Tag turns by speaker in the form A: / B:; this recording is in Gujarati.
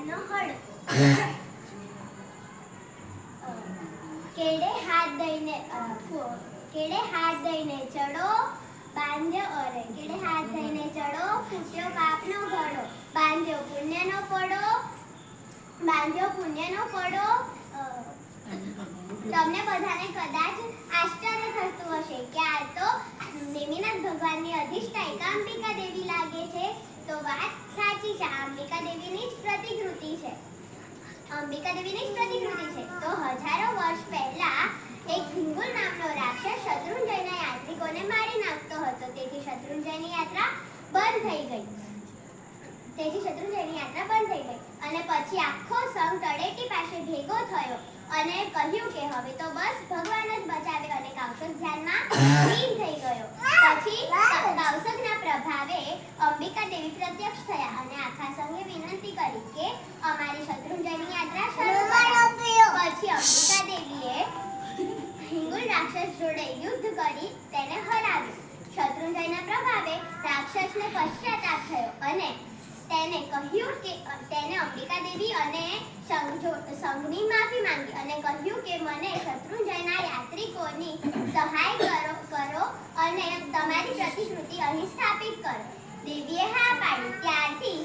A: બાપનો હળ કેડે હાથ દઈને ચડો બાંધ્યો અરે કેડે હાથ દઈને ચડો ફૂટ્યો પાપનો ઘડો બાંધ્યો પુણ્યનો પડો તમને બધાને કદાચ આશ્ચર્ય થતું હશે કે આ તો નેમિનાથ ભગવાનની અધિષ્ઠાયિકા અંબિકા દેવી લાગે છે તો વાત સાચી છે. અંબિકા દેવીની જ પ્રતિકૃતિ છે. તો હજારો વર્ષ પહેલા એક હિંગુલ નામનો રાક્ષસ શત્રુંજયના યાત્રિકોને મારી નાખતો હતો. તેથી શત્રુંજયની યાત્રા બંધ થઈ ગઈ અને પછી આખો સંઘ તળેટી પાસે ભેગો થયો અને કહ્યું કે હવે તો બસ ભગવાન જ બચાવે અને કૌશિક ધ્યાનમાં લીન થઈ ગયો. પછી કૌશિકના પ્રભાવે અંબિકા દેવી પ્રત્યક્ષ થયા અને આખા સંઘે વિનંતી કરી કે અમારી શત્રુંજયની યાત્રા શરૂ કરો. પછી અંબિકા દેવીએ હિંગુલ રાક્ષસ જોડે યુદ્ધ કરી તેને હરાવ્યો. શત્રુંજયના પ્રભાવે રાક્ષસને પશ્ચાતાપ થયો અને તેને કહ્યું કે તેને અંબિકા દેવી અને સંઘની માફી માંગી અને કહ્યું કે મને શત્રુંજયના યાત્રિકોની સહાય કરો અને તમારી પ્રતિકૃતિ અહીં સ્થાપિત કરો. દેવીએ હા પાડી. ત્યારથી